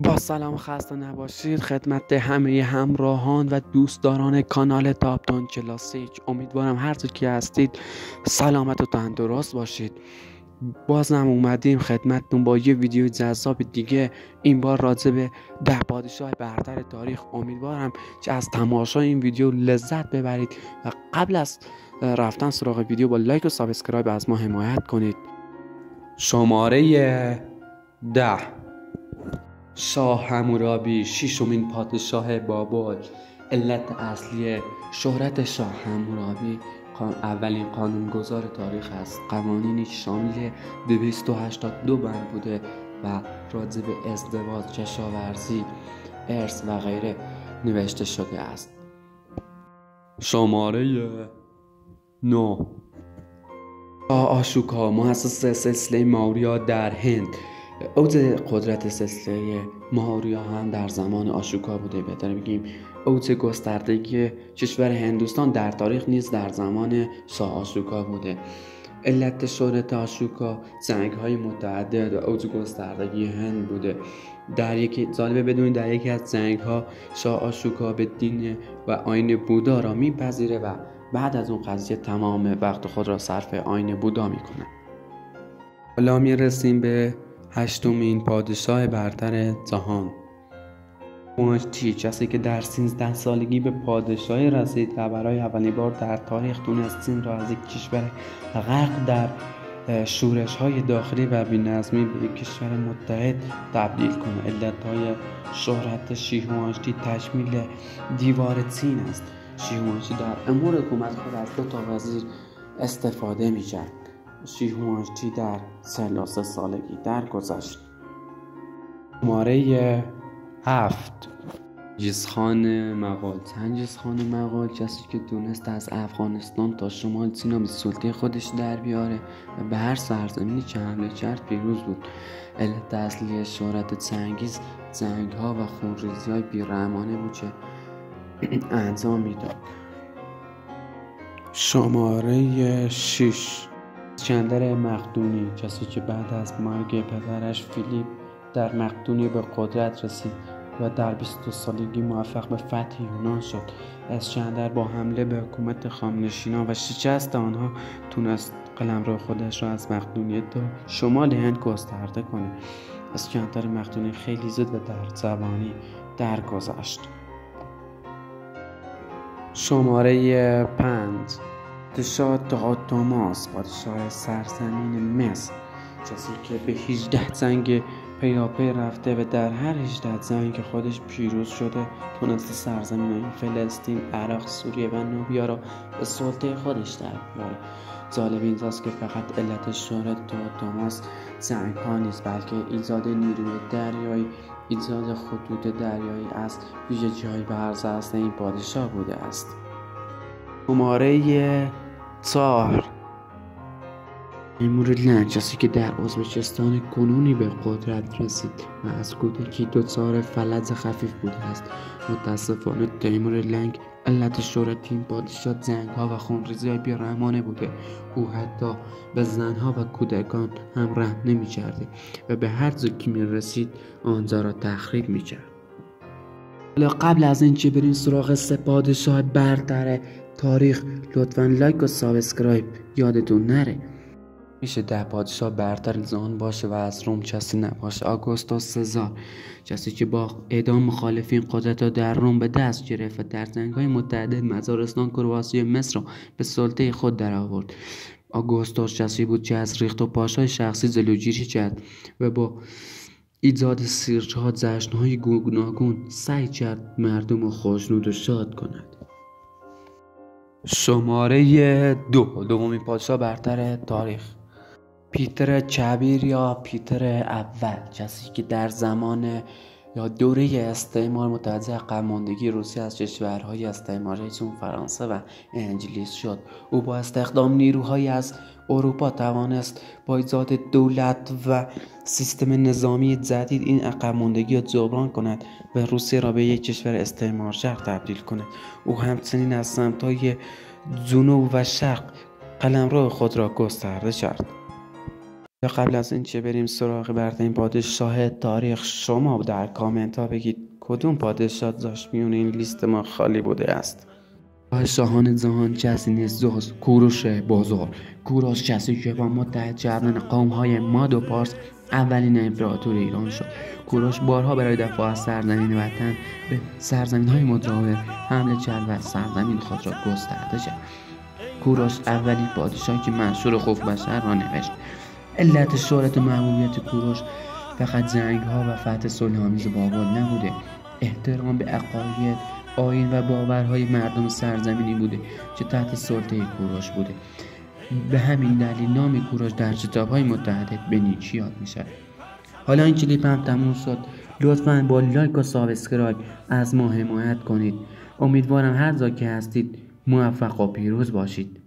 با سلام خسته نباشید خدمت همه همراهان و دوستداران کانال تاپتون کلاسیک. امیدوارم هر جا که هستید سلامت و تندرست باشید. بازم اومدیم خدمتتون با یه ویدیو جذاب دیگه، این بار راجع به 10 پادشاه برتر تاریخ. امیدوارم که از تماشای این ویدیو لذت ببرید و قبل از رفتن سراغ ویدیو با لایک و سابسکرایب از ما حمایت کنید. شماره 10: شاه حمورابی، ششمین پادشاه بابل. علت اصلی شهرت شاه حمورابی اولین قانونگذار تاریخ است. قوانینی شامل 282 بند بوده و راجع به ازدواج، کشاورزی، ارث و غیره نوشته شده است. شماره 9: شاه آشوکا، مؤسس سلسله ماوریا در هند. اوج قدرت سلسله ماوریا هم در زمان آشوکا بوده. بهتر بگیم اوج گستردگی کشور هندوستان در تاریخ نیز در زمان شاه آشوکا بوده. علت شهرت آشوکا جنگ‌های متعدد و اوج گستردگی هند بوده. جالبه بدونید در یکی از جنگ‌ها شاه آشوکا به دین و آیین بودا را میپذیره و بعد از اون قضیه تمام وقت خود را صرف آیین بودا میکنه. حالا میرسیم به 8مین پادشاه برتر جهان. مونتی، کسی که در 13 سالگی به پادشاهی رسید و برای اولین بار در تاریخ تونست چین را از یک کشور غرق در شورش‌های داخلی و بی‌نظمی به یک کشور متحد تبدیل کنه. علت‌های شهرت شیهوانشتی تشمیل دیوار چین است. شیهوانشتی در امور حکومت خود از 2 وزیر استفاده می‌کرد. شیهوانشتی در 33 سالگی درگذشت. شماره 7: چنگیزخان مغول. چنگیزخان مغول کسی که تونست از افغانستان تا شمال چین را به سلطه خودش در بیاره و به هر سرزمینی که حمله کرد پیروز بود. علت اصلی شهرت چنگیز جنگ‌ها و خونریزی‌های بی‌رحمانه بود که انجام میداد. شماره 6: اسکندر مقدونی، کسی که بعد از مرگ پدرش فیلیپ در مقدونیه به قدرت رسید و در 22 سالگی موفق به فتح یونان شد. اسکندر با حمله به حکومت خامنشینا و شکست آنها تونست قلمرو خودش را از مقدونیه تا شمال هند گسترده کنه. اسکندر مقدونی خیلی زود و در جوانی درگذشت. شماره 5: پادشاه تئوتوماس، پادشاه سرزمین مصر، کسی که به 18 جنگ پیاپی رفته و در هر 18 جنگ خودش پیروز شده تونسته سرزمین‌های فلسطین، عراق، سوریه و نوبیا را به سلطه خودش در بیاره. جالب اینجاست که فقط علت شهرت تئوتوماس جنگ‌ها نیست، بلکه ایجاد نیروی دریایی، ایجاد خطوط دریایی از ویژگی‌های برجسته این پادشاه بوده است. شماره 4: تیمور لنگ، کسی که در ازبکستان کنونی به قدرت رسید و از کودکی دچار فلج خفیف بوده است. متاسفانه تیمور لنگ علت شهرت این پادشاه جنگ‌ها و خونریزی‌های بی‌رحمانه بوده. او حتی به زنها و کودکان هم رحم نمی‌کرده و به هر جا که می‌رسید آنجا را تخریب می‌کرد. حالا قبل از اینکه بریم سراغ 3 پادشاه برتر تاریخ، لطفاً لایک و سابسکرایب یادتون نره. میشه 10 پادشاه برتر جهان باشه و از روم کسی نباشه. آگوستوس سزار، کسی که با اعدام مخالفین قدرت را در روم به دست گرفت و در جنگ‌های متعدد مجارستان، کرواسی و مصر را به سلطه خود در آورد. آگوستوس کسی بود که از ریخت و پاش‌های شخصی جلوگیری کرد و با ایجاد سیرچه‌ها، جشن‌های گوناگون سعی کرد مردم را خوشنود و شاد کند. شماره 2: دومین پادشاه برتر تاریخ، پیتر کبیر یا پیتر اول، کسی که در زمان یا دوره استعمار متوجه عقب ماندگی روسیه از کشورهای استعماری چون فرانسه و انگلیس شد. او با استخدام نیروهایی از اروپا توانست با ایجاد دولت و سیستم نظامی جدید این عقب ماندگی را جبران کند و روسیه را به یک کشور استعمارگر تبدیل کند. او همچنین از سمت‌های جنوب و شرق قلمرو خود را گسترده کرد. یا قبل از اینکه بریم سراغ برترین پادشاه تاریخ، شما در کامنت ها بگید کدوم پادشاه داشت میون این لیست ما خالی بوده است. شاهان جهان کسی نیست جز کوروش بزرگ. کوروش کسی که با متحد کردن قوم‌های ماد و پارس اولین امپراتور ایران شد. کوروش بارها برای دفاع از سرزمین وطن به سرزمین‌های مجاور حمله کرد و سرزمین خود را گسترده کرد. کوروش اولین پادشاهی که منشور خوف‌بشر را نوشت. علت شهرت و محبوبیت کوروش فقط جنگ‌ها و فتح صلح‌آمیز بابل نبوده، احترام به عقاید، آیین و باورهای مردم سرزمینی بوده که تحت سلطه کوروش بوده. به همین دلیل نام کوروش در کتاب‌های متحده به نیکی یاد می‌شود. حالا این کلیپ هم تموم شد. لطفاً با لایک و سابسکرایب از ما حمایت کنید. امیدوارم هر جا که هستید موفق و پیروز باشید.